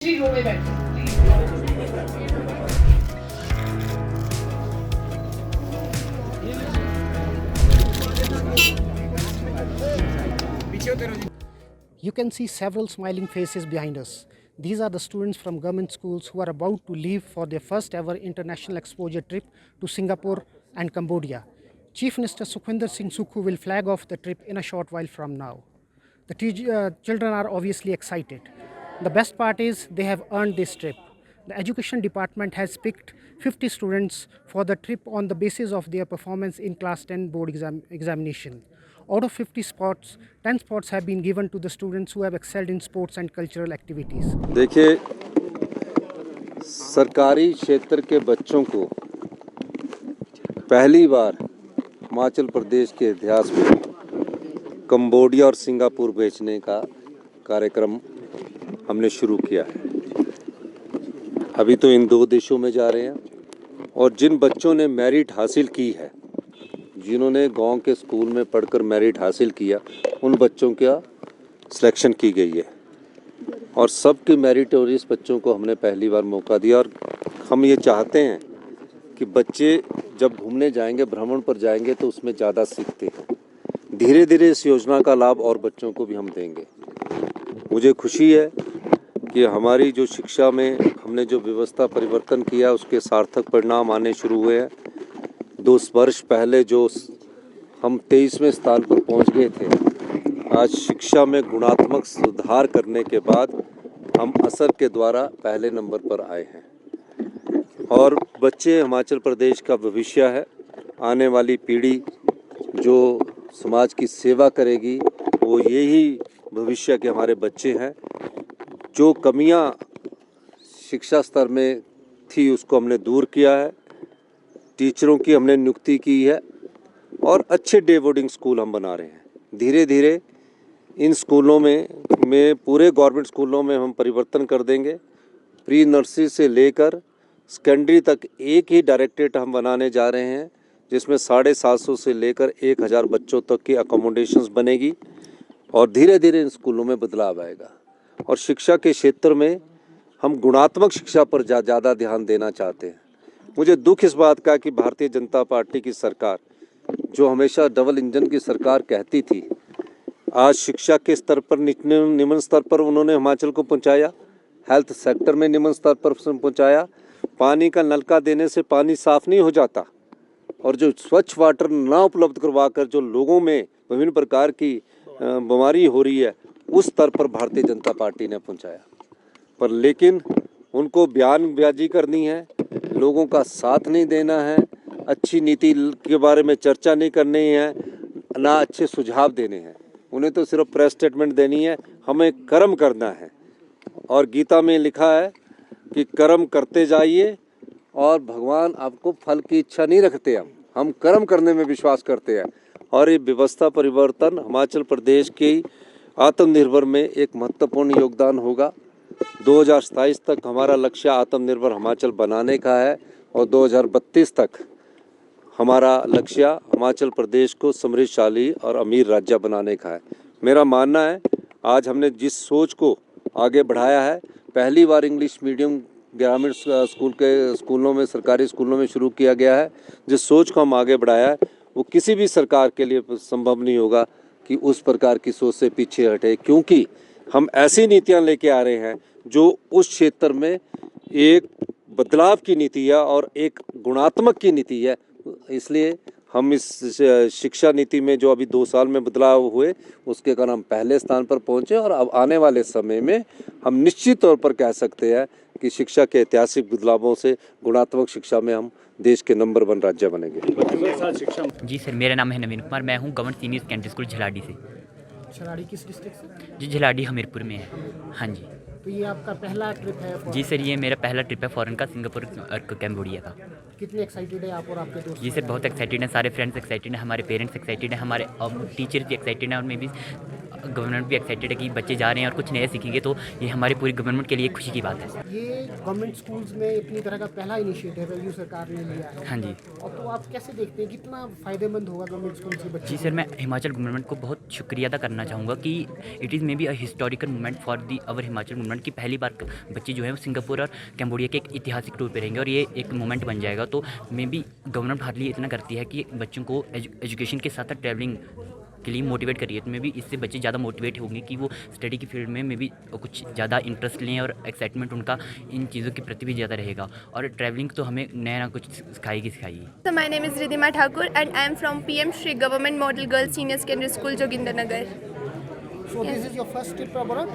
रो में बैठो। You can see several smiling faces behind us. These are the students from government schools who are about to leave for their first ever international exposure trip to Singapore and Cambodia. Chief Minister Sukhwinder Singh Sukhu will flag off the trip in a short while from now. The children are obviously excited. The best part is they have earned this trip. The education department has picked 50 students for the trip on the basis of their performance in class 10 board examination. Out of 50 spots, 10 spots have been given to the students who have excelled in sports and cultural activities. देखिए, सरकारी क्षेत्र के बच्चों को पहली बार हिमाचल प्रदेश के इतिहास में कंबोडिया और सिंगापुर भेजने का कार्यक्रम हमने शुरू किया है। अभी तो इन दो देशों में जा रहे हैं और जिन बच्चों ने मेरिट हासिल की है, जिन्होंने गांव के स्कूल में पढ़कर मेरिट हासिल किया, उन बच्चों का सिलेक्शन की गई है और सबके मेरिटोरियस बच्चों को हमने पहली बार मौका दिया। और हम ये चाहते हैं कि बच्चे जब घूमने जाएंगे, भ्रमण पर जाएंगे, तो उसमें ज़्यादा सीखते हैं। धीरे धीरे इस योजना का लाभ और बच्चों को भी हम देंगे। मुझे खुशी है कि हमारी जो शिक्षा में हमने जो व्यवस्था परिवर्तन किया, उसके सार्थक परिणाम आने शुरू हुए हैं। 2 वर्ष पहले जो हम 23वें स्थान पर पहुंच गए थे, आज शिक्षा में गुणात्मक सुधार करने के बाद हम असर के द्वारा पहले नंबर पर आए हैं। और बच्चे हिमाचल प्रदेश का भविष्य है। आने वाली पीढ़ी जो समाज की सेवा करेगी, वो यही भविष्य के हमारे बच्चे हैं। जो कमियां शिक्षा स्तर में थी, उसको हमने दूर किया है। टीचरों की हमने नियुक्ति की है और अच्छे डे बोर्डिंग स्कूल हम बना रहे हैं। धीरे धीरे इन स्कूलों में पूरे गवर्नमेंट स्कूलों में हम परिवर्तन कर देंगे। प्री नर्सरी से लेकर सेकेंडरी तक एक ही डायरेक्टरेट हम बनाने जा रहे हैं, जिसमें 750 से लेकर 1000 बच्चों तक की अकोमोडेशंस बनेगी और धीरे धीरे इन स्कूलों में बदलाव आएगा। और शिक्षा के क्षेत्र में हम गुणात्मक शिक्षा पर ज़्यादा ध्यान देना चाहते हैं। मुझे दुख इस बात का कि भारतीय जनता पार्टी की सरकार, जो हमेशा डबल इंजन की सरकार कहती थी, आज शिक्षा के स्तर पर निम्न स्तर पर उन्होंने हिमाचल को पहुंचाया, हेल्थ सेक्टर में निम्न स्तर पर पहुंचाया। पानी का नलका देने से पानी साफ नहीं हो जाता और जो स्वच्छ वाटर ना उपलब्ध करवाकर जो लोगों में विभिन्न प्रकार की बीमारी हो रही है, उस स्तर पर भारतीय जनता पार्टी ने पहुंचाया। पर लेकिन उनको बयानबाजी करनी है, लोगों का साथ नहीं देना है, अच्छी नीति के बारे में चर्चा नहीं करनी है, ना अच्छे सुझाव देने हैं। उन्हें तो सिर्फ प्रेस स्टेटमेंट देनी है। हमें कर्म करना है और गीता में लिखा है कि कर्म करते जाइए और भगवान आपको फल की इच्छा नहीं रखते। हम कर्म करने में विश्वास करते हैं और ये व्यवस्था परिवर्तन हिमाचल प्रदेश की आत्मनिर्भर में एक महत्वपूर्ण योगदान होगा। 2027 तक हमारा लक्ष्य आत्मनिर्भर हिमाचल बनाने का है और 2032 तक हमारा लक्ष्य हिमाचल प्रदेश को समृद्धशाली और अमीर राज्य बनाने का है। मेरा मानना है, आज हमने जिस सोच को आगे बढ़ाया है, पहली बार इंग्लिश मीडियम ग्रामीण स्कूलों में, सरकारी स्कूलों में शुरू किया गया है। जिस सोच को हम आगे बढ़ाया है, वो किसी भी सरकार के लिए संभव नहीं होगा कि उस प्रकार की सोच से पीछे हटे, क्योंकि हम ऐसी नीतियां लेके आ रहे हैं जो उस क्षेत्र में एक बदलाव की नीति है और एक गुणात्मक की नीति है। इसलिए हम इस शिक्षा नीति में जो अभी 2 साल में बदलाव हुए, उसके कारण हम पहले स्थान पर पहुंचे और अब आने वाले समय में हम निश्चित तौर पर कह सकते हैं कि शिक्षा के ऐतिहासिक बदलावों से गुणात्मक शिक्षा में हम देश के नंबर 1 राज्य बनेंगे। जी सर, मेरा नाम है नवीन कुमार। मैं हूँ गवर्नमेंट सीनियर सेकेंडरी स्कूल झलाड़ी से। झलाड़ी किस डिस्ट्रिक्ट से? जी, झलाड़ी हमीरपुर में है। हाँ जी। तो ये आपका पहला ट्रिप है? जी सर, ये मेरा पहला ट्रिप है फॉरेन का, सिंगापुर और कैम्बोडिया का। कितने एक्साइटेड है आप और आपके दोस्त? जी सर, बहुत एक्साइटेड हैं। सारे फ्रेंड्स एक्साइटेड हैं, हमारे पेरेंट्स एक्साइटेड हैं, हमारे टीचर्स भी एक्साइटेड हैं और मे भी गवर्नमेंट भी एक्साइटेड है कि बच्चे जा रहे हैं और कुछ नया सीखेंगे, तो ये हमारे पूरी गवर्नमेंट के लिए खुशी की बात है। ये गवर्नमेंट स्कूल्स में अपनी तरह का पहला इनिशिएटिव है, यू सरकार ने लिया है। हाँ जी। और तो आप कैसे देखते हैं कितना फ़ायदेमंद होगा गवर्नमेंट स्कूल के बच्चे? जी सर, मैं हिमाचल गवर्नमेंट को बहुत शुक्रिया अदा करना चाहूँगा कि it is may be a historical moment for the our Himachal government की पहली बार बच्चे जो हैं वो सिंगापुर और कैम्बोडिया के एक ऐतिहासिक टूर पे रहेंगे और ये एक मोमेंट बन जाएगा। तो मे बी गवर्नमेंट हार्डली इतना करती है कि बच्चों को एजुकेशन के साथ साथ ट्रैवलिंग के लिए मोटिवेट करिए, तो मे बी इससे बच्चे ज़्यादा मोटिवेट होंगे कि वो स्टडी की फील्ड में मे बी कुछ ज़्यादा इंटरेस्ट लें और एक्साइटमेंट उनका इन चीज़ों के प्रति भी ज़्यादा रहेगा। और ट्रैवलिंग तो हमें नया ना कुछ सिखाएगी। So my name is Ridhima Thakur and I am from PM Shri Government Model Girls Senior Secondary School, Jogindernagar. So this is your first trip abroad?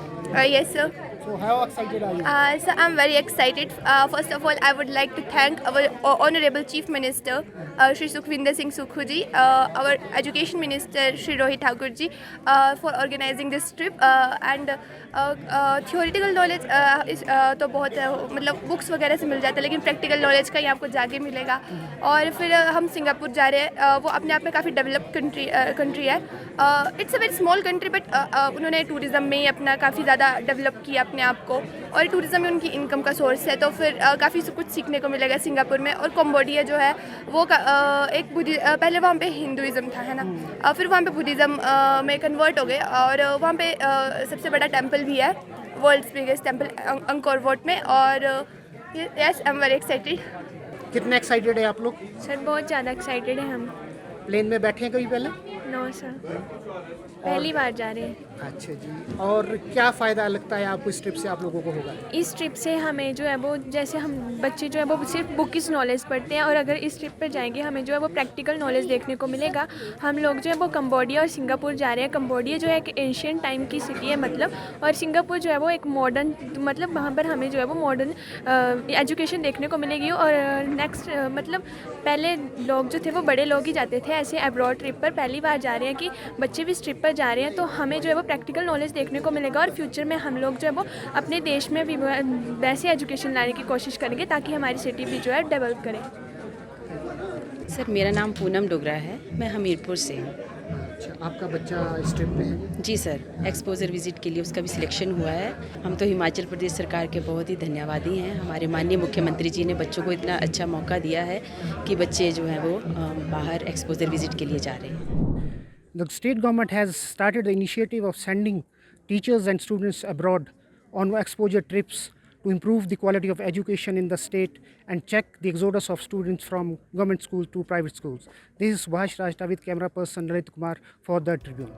Yes, sir. So how excited are you? So I'm very excited. First of all, I would like to thank our Honorable Chief Minister, Shri Sukhvinder Singh Sukhu ji, our Education Minister, Shri Rohit Thakur ji, for organizing this trip. And theoretical knowledge तो बहुत मतलब books वगैरह से मिल जाता है, लेकिन practical knowledge का ही आपको जाके मिलेगा। और फिर हम सिंगापुर जा रहे हैं, वो अपने आप में काफ़ी डेवलप कंट्री है। It's a very small country, but उन्होंने टूरिज़्म में ही अपना काफ़ी ज़्यादा डेवलप किया अपने आप को, और टूरिज़्म में उनकी इनकम का सोर्स है। तो फिर काफ़ी कुछ सीखने को मिलेगा सिंगापुर में। और कंबोडिया जो है वो एक पहले वहाँ पे हिंदुज़म था, है ना, फिर वहाँ पे बुद्धिज़्म में कन्वर्ट हो गए, और वहाँ पे सबसे बड़ा टेम्पल भी है, world's biggest temple Angkor Wat में। और yes, I am very excited. कितने एक्साइटेड है आप लोग? सर बहुत ज़्यादा एक्साइटेड है हम। प्लेन में बैठे हैं कभी पहले? नो सर, पहली बार जा रहे हैं। अच्छा जी। और क्या फ़ायदा लगता है आपको इस ट्रिप से आप लोगों को होगा? इस ट्रिप से हमें जो है वो, जैसे हम बच्चे जो है वो सिर्फ बुकिश नॉलेज पढ़ते हैं, और अगर इस ट्रिप पर जाएंगे हमें जो है वो प्रैक्टिकल नॉलेज देखने को मिलेगा। हम लोग जो है वो कंबोडिया और सिंगापुर जा रहे हैं। कंबोडिया जो है एक एशियन टाइम की सिटी है मतलब, और सिंगापुर जो है वो एक मॉडर्न, मतलब वहाँ पर हमें जो है वो मॉडर्न एजुकेशन देखने को मिलेगी। और नेक्स्ट मतलब पहले लोग जो थे वो बड़े लोग ही जाते थे ऐसे अब्रॉड ट्रिप पर, पहली बार जा रहे हैं कि बच्चे भी इस ट्रिप पर जा रहे हैं, तो हमें जो है वो प्रैक्टिकल नॉलेज देखने को मिलेगा। और फ्यूचर में हम लोग जो है वो अपने देश में भी वैसे एजुकेशन लाने की कोशिश करेंगे ताकि हमारी सिटी भी जो है डेवलप करे। सर मेरा नाम पूनम डोगरा है, मैं हमीरपुर से हूँ। अच्छा, आपका बच्चा इस ट्रिप पे है? जी सर, एक्सपोजर विज़िट के लिए उसका भी सिलेक्शन हुआ है। हम तो हिमाचल प्रदेश सरकार के बहुत ही धन्यवादी हैं। हमारे माननीय मुख्यमंत्री जी ने बच्चों को इतना अच्छा मौका दिया है कि बच्चे जो हैं वो बाहर एक्सपोजर विज़िट के लिए जा रहे हैं। The state government has started the initiative of sending teachers and students abroad on exposure trips to improve the quality of education in the state and check the exodus of students from government schools to private schools. This is Subhash Rajta with camera person Lalit Kumar for The Tribune.